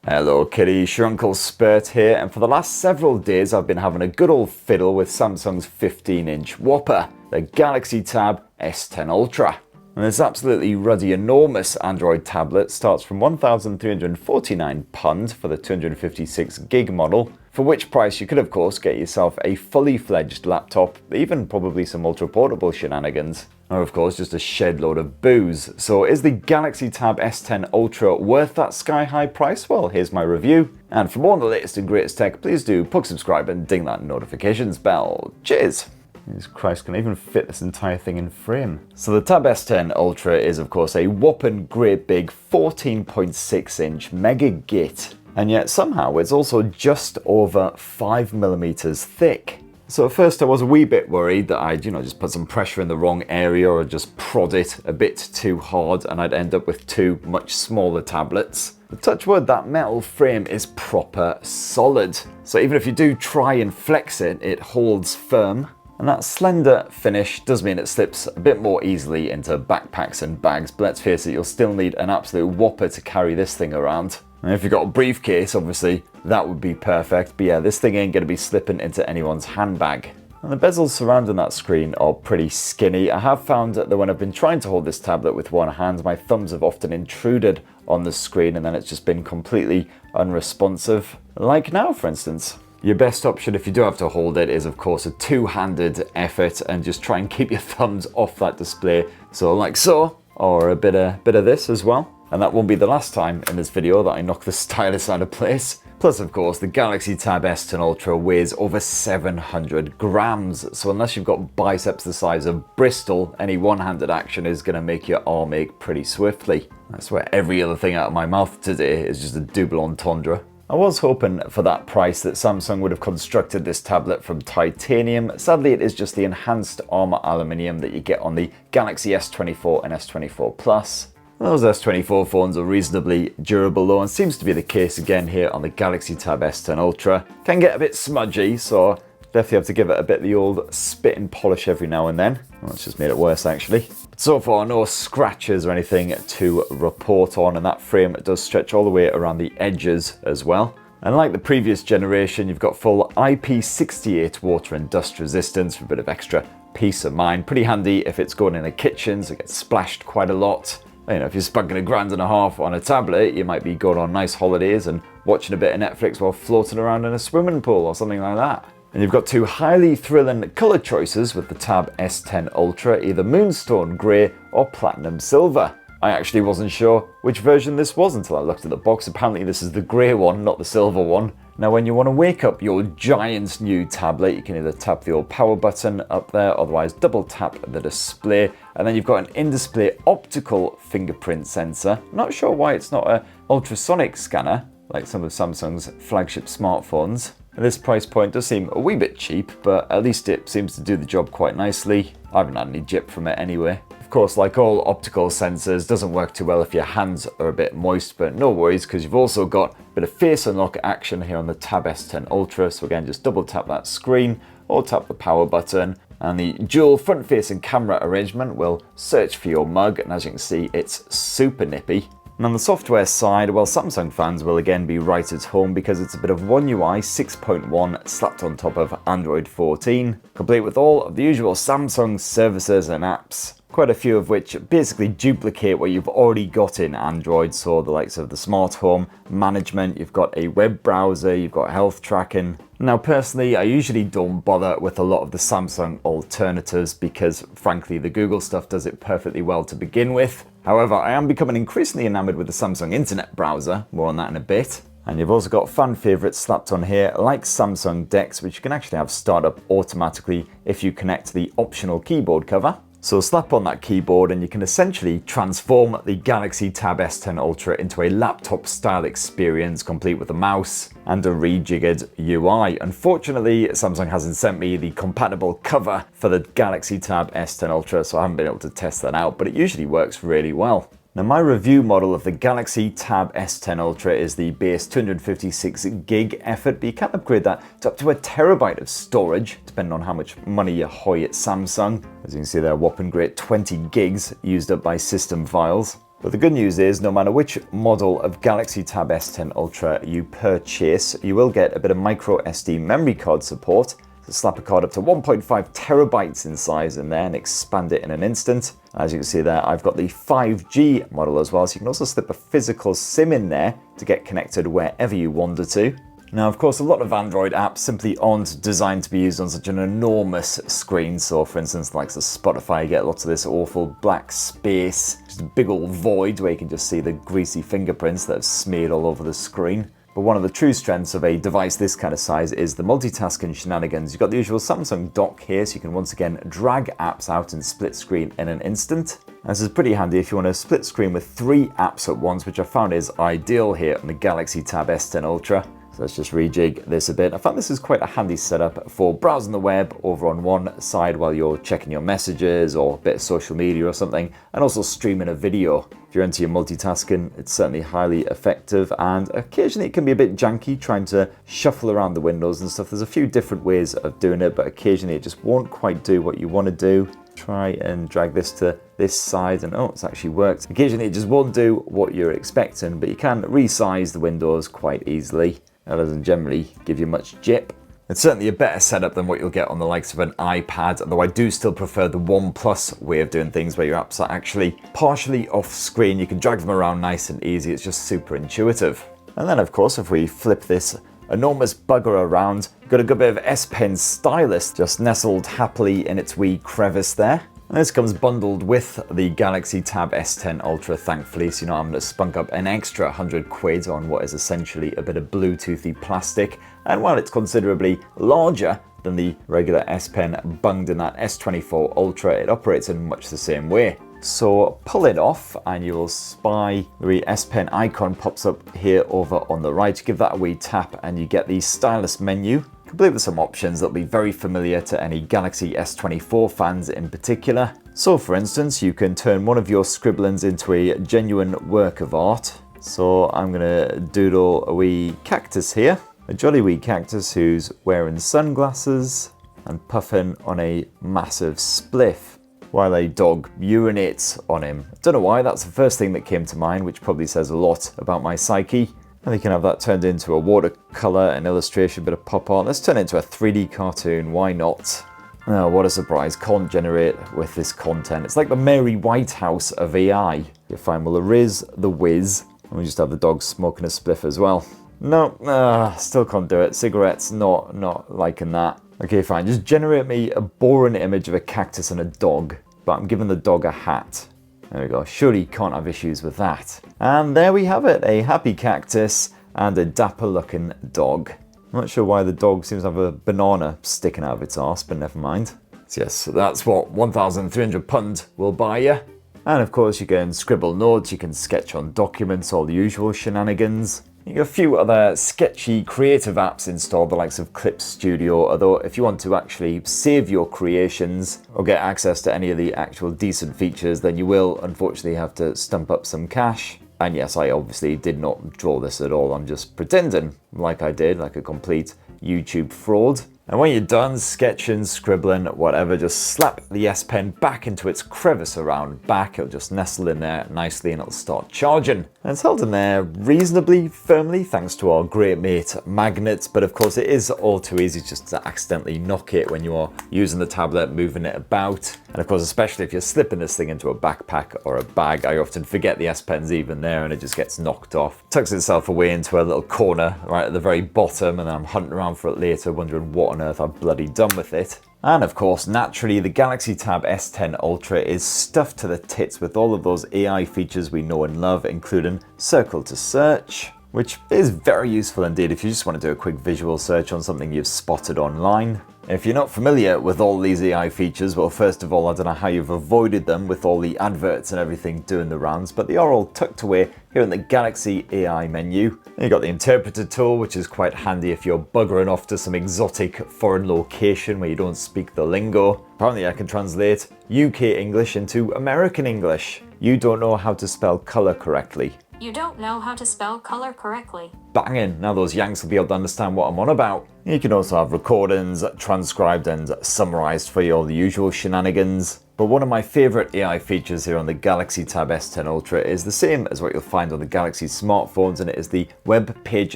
Hello kitties, your Uncle Spurt here, and for the last several days I've been having a good old fiddle with Samsung's 15-inch whopper, the Galaxy Tab S10 Ultra. And this absolutely ruddy enormous Android tablet starts from £1,349 for the 256GB model, for which price you could of course get yourself a fully fledged laptop, even probably some ultra portable shenanigans. Or of course just a shed load of booze. So is the Galaxy Tab S10 Ultra worth that sky high price? Well, here's my review. And for more on the latest and greatest tech, please do subscribe and ding that notifications bell. Cheers! Jesus Christ, can I even fit this entire thing in frame? So the Tab S10 Ultra is of course a whopping great big 14.6-inch mega git. And yet somehow it's also just over 5mm thick. So at first I was a wee bit worried that I'd, just put some pressure in the wrong area or just prod it a bit too hard and I'd end up with two much smaller tablets. But touch wood, that metal frame is proper solid. So even if you do try and flex it, it holds firm. And that slender finish does mean it slips a bit more easily into backpacks and bags, but let's face it, you'll still need an absolute whopper to carry this thing around. And if you've got a briefcase, obviously, that would be perfect. But yeah, this thing ain't going to be slipping into anyone's handbag. And the bezels surrounding that screen are pretty skinny. I have found that when I've been trying to hold this tablet with one hand, my thumbs have often intruded on the screen and then it's just been completely unresponsive. Like now, for instance. Your best option if you do have to hold it is of course a two-handed effort and just try and keep your thumbs off that display. So like so, or a bit of this as well. And that won't be the last time in this video that I knock the stylus out of place. Plus, of course, the Galaxy Tab S10 Ultra weighs over 700 grams. So unless you've got biceps the size of Bristol, any one-handed action is going to make your arm ache pretty swiftly. I swear every other thing out of my mouth today is just a double entendre. I was hoping for that price that Samsung would have constructed this tablet from titanium. Sadly, it is just the enhanced armor aluminium that you get on the Galaxy S24 and S24 Plus. Those S24 phones are reasonably durable though, and seems to be the case again here on the Galaxy Tab S10 Ultra. Can get a bit smudgy, so definitely have to give it a bit of the old spit and polish every now and then. Well, it's just made it worse actually. But so far, no scratches or anything to report on, and that frame does stretch all the way around the edges as well. And like the previous generation, you've got full IP68 water and dust resistance for a bit of extra peace of mind. Pretty handy if it's going in a kitchen, so it gets splashed quite a lot. If you're spunking £1.50 on a tablet, you might be going on nice holidays and watching a bit of Netflix while floating around in a swimming pool or something like that. And you've got two highly thrilling colour choices with the Tab S10 Ultra, either Moonstone Grey or Platinum Silver. I actually wasn't sure which version this was until I looked at the box. Apparently this is the grey one, not the silver one. Now when you want to wake up your giant new tablet, you can either tap the old power button up there, otherwise double tap the display, and then you've got an in-display optical fingerprint sensor. Not sure why it's not an ultrasonic scanner, like some of Samsung's flagship smartphones. This price point does seem a wee bit cheap, but at least it seems to do the job quite nicely. I haven't had any jip from it anyway. Of course, like all optical sensors, doesn't work too well if your hands are a bit moist, but no worries because you've also got a bit of face unlock action here on the Tab S10 Ultra. So again, just double tap that screen or tap the power button, and the dual front-facing camera arrangement will search for your mug, and as you can see, it's super nippy. And on the software side, well, Samsung fans will again be right at home because it's a bit of OneUI 6.1 slapped on top of Android 14, complete with all of the usual Samsung services and apps. Quite a few of which basically duplicate what you've already got in Android, so the likes of the smart home management, you've got a web browser, you've got health tracking. Now personally, I usually don't bother with a lot of the Samsung alternatives because frankly the Google stuff does it perfectly well to begin with. However, I am becoming increasingly enamored with the Samsung Internet browser, more on that in a bit. And you've also got fan favorites slapped on here like Samsung DeX, which you can actually have start up automatically if you connect the optional keyboard cover. So slap on that keyboard and you can essentially transform the Galaxy Tab S10 Ultra into a laptop style experience complete with a mouse and a rejiggered UI. Unfortunately, Samsung hasn't sent me the compatible cover for the Galaxy Tab S10 Ultra, so I haven't been able to test that out, but it usually works really well. Now my review model of the Galaxy Tab S10 Ultra is the base 256GB effort, but you can upgrade that to up to 1TB of storage, depending on how much money you hoy at Samsung. As you can see there, a whopping great 20 gigs used up by system files. But the good news is, no matter which model of Galaxy Tab S10 Ultra you purchase, you will get a bit of micro SD memory card support. So slap a card up to 1.5 terabytes in size in there and expand it in an instant. As you can see there, I've got the 5G model as well, so you can also slip a physical SIM in there to get connected wherever you wander to. Now, of course, a lot of Android apps simply aren't designed to be used on such an enormous screen. So, for instance, like the Spotify, you get lots of this awful black space, just a big old void where you can just see the greasy fingerprints that have smeared all over the screen. But one of the true strengths of a device this kind of size is the multitasking shenanigans. You've got the usual Samsung dock here, so you can once again drag apps out and split screen in an instant. This is pretty handy if you want to split screen with 3 apps at once, which I found is ideal here on the Galaxy Tab S10 Ultra. So let's just rejig this a bit. I found this is quite a handy setup for browsing the web over on one side while you're checking your messages or a bit of social media or something, and also streaming a video. If you're into your multitasking, it's certainly highly effective, and occasionally it can be a bit janky trying to shuffle around the windows and stuff. There's a few different ways of doing it, but occasionally it just won't quite do what you want to do. Try and drag this to this side and oh, it's actually worked. Occasionally it just won't do what you're expecting, but you can resize the windows quite easily. That doesn't generally give you much jip. It's certainly a better setup than what you'll get on the likes of an iPad, although I do still prefer the OnePlus way of doing things where your apps are actually partially off screen. You can drag them around nice and easy. It's just super intuitive. And then, of course, if we flip this enormous bugger around, got a good bit of S Pen stylus just nestled happily in its wee crevice there. And this comes bundled with the Galaxy Tab S10 Ultra, thankfully, so you know I'm going to spunk up an extra 100 quid on what is essentially a bit of Bluetoothy plastic. And while it's considerably larger than the regular S Pen bunged in that S24 Ultra, it operates in much the same way. So pull it off and you will spy the S Pen icon pops up here over on the right. Give that a wee tap and you get the stylus menu, complete with some options that'll be very familiar to any Galaxy S24 fans in particular. So for instance, you can turn one of your scribblings into a genuine work of art. So I'm gonna doodle a wee cactus here, a jolly wee cactus who's wearing sunglasses and puffing on a massive spliff while a dog urinates on him. Don't know why, that's the first thing that came to mind, which probably says a lot about my psyche. And you can have that turned into a watercolor, an illustration, a bit of pop art. Let's turn it into a 3D cartoon, why not? Oh, what a surprise, can't generate with this content. It's like the Mary Whitehouse of AI. You're fine, we'll erase the whiz, and we just have the dog smoking a spliff as well. No, still can't do it. Cigarettes, not liking that. Okay, fine, just generate me a boring image of a cactus and a dog, but I'm giving the dog a hat. There we go, surely you can't have issues with that. And there we have it, a happy cactus and a dapper looking dog. I'm not sure why the dog seems to have a banana sticking out of its arse, but never mind. So yes, that's what £1,300 will buy you. And of course you can scribble notes, you can sketch on documents, all the usual shenanigans. You get a few other sketchy creative apps installed, the likes of Clip Studio, although if you want to actually save your creations or get access to any of the actual decent features, then you will unfortunately have to stump up some cash. And yes, I obviously did not draw this at all, I'm just pretending like I did, like a complete YouTube fraud. And when you're done sketching, scribbling, whatever, just slap the S Pen back into its crevice around back. It'll just nestle in there nicely and it'll start charging. And it's held in there reasonably firmly thanks to our great mate magnets, but of course it is all too easy just to accidentally knock it when you are using the tablet, moving it about. And of course, especially if you're slipping this thing into a backpack or a bag, I often forget the S Pen's even there and it just gets knocked off. Tucks itself away into a little corner right at the very bottom, and then I'm hunting around for it later wondering what on earth I've bloody done with it. And of course, naturally, the Galaxy Tab S10 Ultra is stuffed to the tits with all of those AI features we know and love, including circle to search, which is very useful indeed if you just want to do a quick visual search on something you've spotted online. If you're not familiar with all these AI features, well, first of all, I don't know how you've avoided them with all the adverts and everything doing the rounds, but they are all tucked away here in the Galaxy AI menu. You've got the interpreter tool, which is quite handy if you're buggering off to some exotic foreign location where you don't speak the lingo. Apparently I can translate UK English into American English. You don't know how to spell color correctly. You don't know how to spell color correctly. Banging! Now those Yanks will be able to understand what I'm on about. You can also have recordings transcribed and summarized for you, all the usual shenanigans. But one of my favorite AI features here on the Galaxy Tab S10 Ultra is the same as what you'll find on the Galaxy smartphones, and it is the web page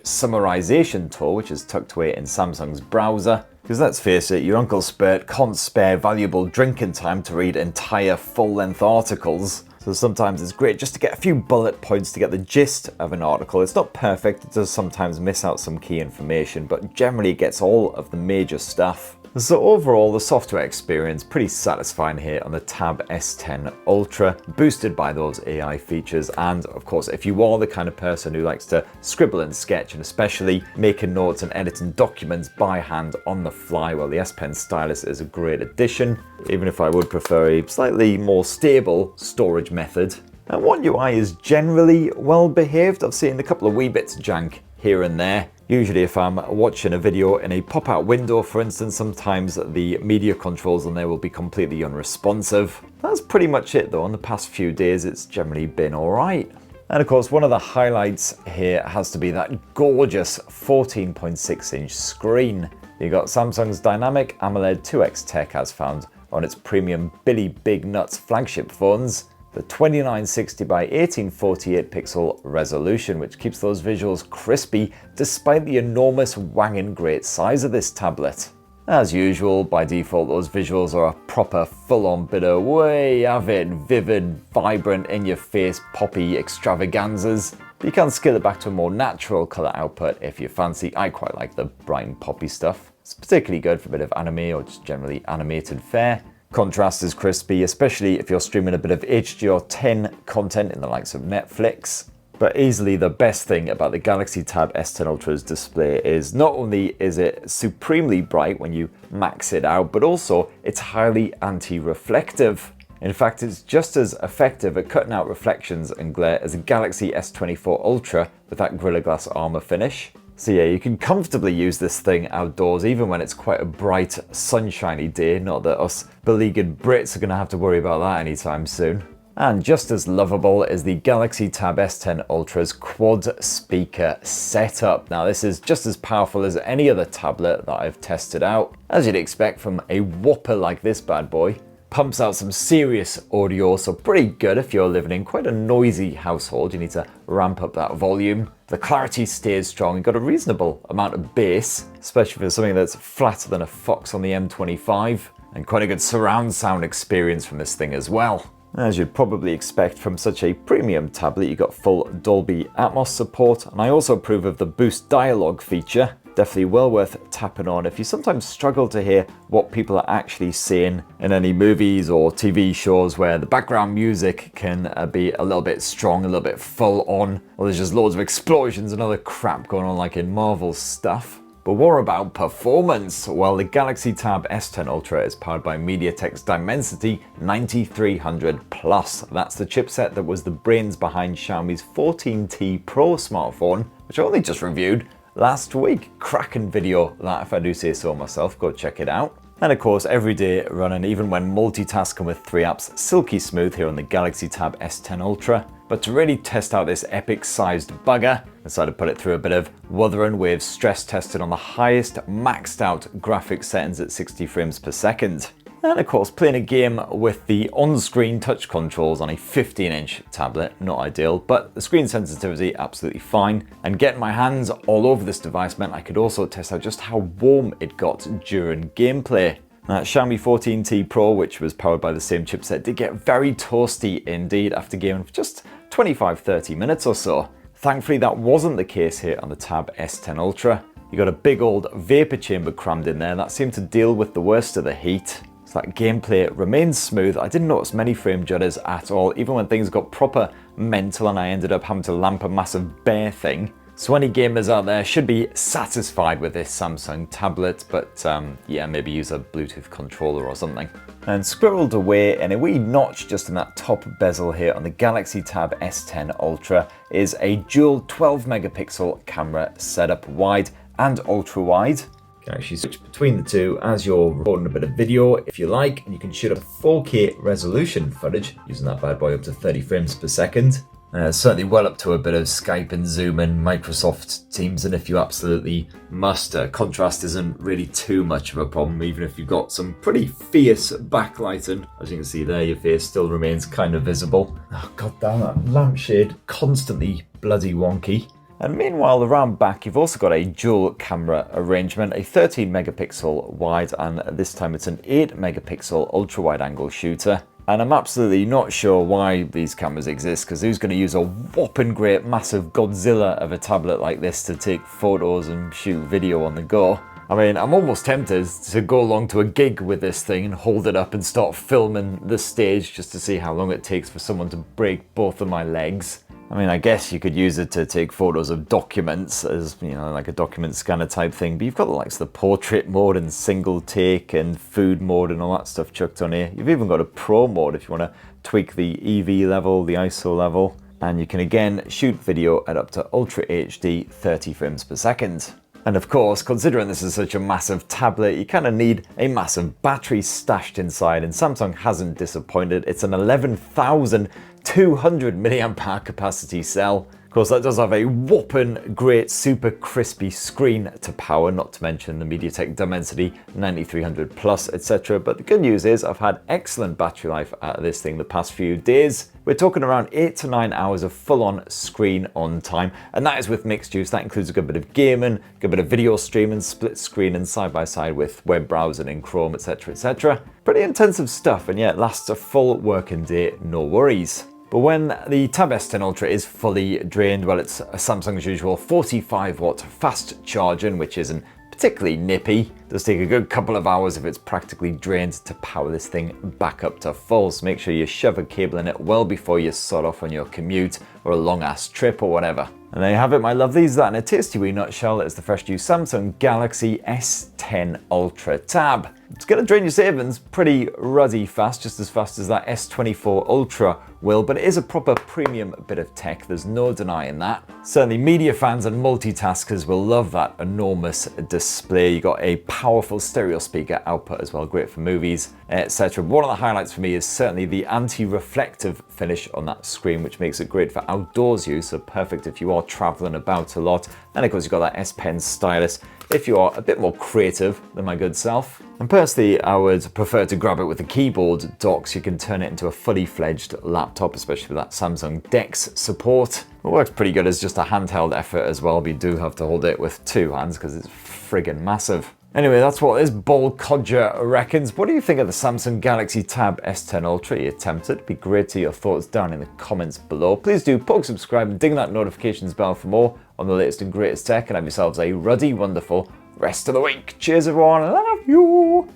summarization tool, which is tucked away in Samsung's browser. Because let's face it, your Uncle Spurt can't spare valuable drinking time to read entire full-length articles. So sometimes it's great just to get a few bullet points to get the gist of an article. It's not perfect, it does sometimes miss out some key information, but generally it gets all of the major stuff. So overall, the software experience pretty satisfying here on the Tab S10 Ultra, boosted by those AI features. And of course, if you are the kind of person who likes to scribble and sketch, and especially making notes and editing documents by hand on the fly, well, the S Pen stylus is a great addition, even if I would prefer a slightly more stable storage method. And OneUI is generally well behaved. I've seen a couple of wee bits of jank here and there. Usually if I'm watching a video in a pop-out window, for instance, sometimes the media controls on there will be completely unresponsive. That's pretty much it though. In the past few days, it's generally been alright. And of course, one of the highlights here has to be that gorgeous 14.6-inch screen. You got Samsung's dynamic AMOLED 2X tech as found on its premium Byyyeeeeee Big Nuts flagship phones. The 2960 by 1848 pixel resolution, which keeps those visuals crispy despite the enormous wanging great size of this tablet. As usual, by default, those visuals are a proper full-on bit of way avid, vivid, vibrant, in-your-face, poppy extravaganzas. But you can scale it back to a more natural color output if you fancy. I quite like the bright and poppy stuff. It's particularly good for a bit of anime or just generally animated fare. Contrast is crispy, especially if you're streaming a bit of HDR10 content in the likes of Netflix. But easily the best thing about the Galaxy Tab S10 Ultra's display is not only is it supremely bright when you max it out, but also it's highly anti-reflective. In fact, it's just as effective at cutting out reflections and glare as a Galaxy S24 Ultra with that Gorilla Glass armor finish. So yeah, you can comfortably use this thing outdoors even when it's quite a bright, sunshiny day. Not that us beleaguered Brits are going to have to worry about that anytime soon. And just as lovable is the Galaxy Tab S10 Ultra's quad speaker setup. Now this is just as powerful as any other tablet that I've tested out, as you'd expect from a whopper like this bad boy. Pumps out some serious audio, so pretty good if you're living in quite a noisy household. You need to ramp up that volume. The clarity stays strong. You've got a reasonable amount of bass, especially for something that's flatter than a fox on the M25, and quite a good surround sound experience from this thing as well. As you'd probably expect from such a premium tablet, you got full Dolby Atmos support, and I also approve of the Boost Dialogue feature. Definitely well worth tapping on if you sometimes struggle to hear what people are actually saying in any movies or TV shows where the background music can be a little bit strong, a little bit full on, or there's just loads of explosions and other crap going on like in Marvel stuff. But what about performance? Well, the Galaxy Tab S10 Ultra is powered by Mediatek's Dimensity 9300 Plus. That's the chipset that was the brains behind Xiaomi's 14T Pro smartphone, which I only just reviewed last week. Cracking video that, if I do say so myself. Go check it out. And of course, every day running, even when multitasking with 3 apps, silky smooth here on the Galaxy Tab S10 Ultra. But to really test out this epic-sized bugger, I decided to put it through a bit of Wuthering with stress tested on the highest maxed out graphics settings at 60 frames per second. And of course, playing a game with the on-screen touch controls on a 15-inch tablet, not ideal, but the screen sensitivity absolutely fine. And getting my hands all over this device meant I could also test out just how warm it got during gameplay. That Xiaomi 14T Pro, which was powered by the same chipset, did get very toasty indeed after gaming for just 25-30 minutes or so. Thankfully, that wasn't the case here on the Tab S10 Ultra. You got a big old vapor chamber crammed in there that seemed to deal with the worst of the heat. So that gameplay remains smooth. I didn't notice many frame jitters at all, even when things got proper mental and I ended up having to lamp a massive bear thing. So any gamers out there should be satisfied with this Samsung tablet, but yeah, maybe use a Bluetooth controller or something. And squirreled away in a wee notch just in that top bezel here on the Galaxy Tab S10 Ultra is a dual 12 megapixel camera setup, wide and ultra wide. You can actually switch between the two as you're recording a bit of video if you like, and you can shoot up 4K resolution footage using that bad boy up to 30 frames per second. Certainly well up to a bit of Skype and Zoom and Microsoft Teams, and if you absolutely must. Contrast isn't really too much of a problem, even if you've got some pretty fierce backlighting. As you can see there, your face still remains kind of visible. Oh, god damn, that lampshade constantly bloody wonky. And meanwhile, around back, you've also got a dual camera arrangement, a 13 megapixel wide, and this time it's an 8 megapixel ultra wide angle shooter. And I'm absolutely not sure why these cameras exist, because who's going to use a whopping great massive Godzilla of a tablet like this to take photos and shoot video on the go? I mean, I'm almost tempted to go along to a gig with this thing and hold it up and start filming the stage just to see how long it takes for someone to break both of my legs. I mean, I guess you could use it to take photos of documents as, you know, like a document scanner type thing, but you've got the likes of the portrait mode and single take and food mode and all that stuff chucked on here. You've even got a pro mode if you want to tweak the EV level, the ISO level, and you can again shoot video at up to Ultra HD 30 frames per second. And of course, considering this is such a massive tablet, you kind of need a massive battery stashed inside, and Samsung hasn't disappointed. It's an 11,200 milliamp hour capacity cell. Of course, that does have a whopping great super crispy screen to power, not to mention the Mediatek Dimensity 9300 Plus, etc. But the good news is I've had excellent battery life out of this thing the past few days. We're talking around 8 to 9 hours of full-on screen on time, and that is with mixed use. That includes a good bit of gaming, a good bit of video streaming, split screen and side-by-side with web browsing in Chrome, etc, etc. Pretty intensive stuff, and yet lasts a full working day, no worries. But when the Tab S10 Ultra is fully drained, well, it's Samsung's usual 45 watt fast charging, which isn't particularly nippy. It does take a good couple of hours if it's practically drained to power this thing back up to full, so make sure you shove a cable in it well before you start off on your commute or a long ass trip or whatever. And there you have it, my lovelies. That in a tasty wee nutshell is the fresh new Samsung Galaxy S10 Ultra Tab. It's going to drain your savings pretty ruddy fast, just as fast as that S24 Ultra will, but it is a proper premium bit of tech, there's no denying that. Certainly media fans and multitaskers will love that enormous display. You got a powerful stereo speaker output as well, great for movies, etc. One of the highlights for me is certainly the anti-reflective finish on that screen, which makes it great for outdoors use, so perfect if you are traveling about a lot. And of course you've got that S Pen stylus if you are a bit more creative than my good self. And personally, I would prefer to grab it with a keyboard dock so you can turn it into a fully fledged laptop, especially with that Samsung DeX support. It works pretty good as just a handheld effort as well, but you do have to hold it with two hands because it's friggin' massive. Anyway, that's what this bold codger reckons. What do you think of the Samsung Galaxy Tab S10 Ultra? Are you tempted? It'd be great to hear your thoughts down in the comments below. Please do poke subscribe and ding that notifications bell for more on the latest and greatest tech, and have yourselves a ruddy, wonderful rest of the week. Cheers everyone, I love you!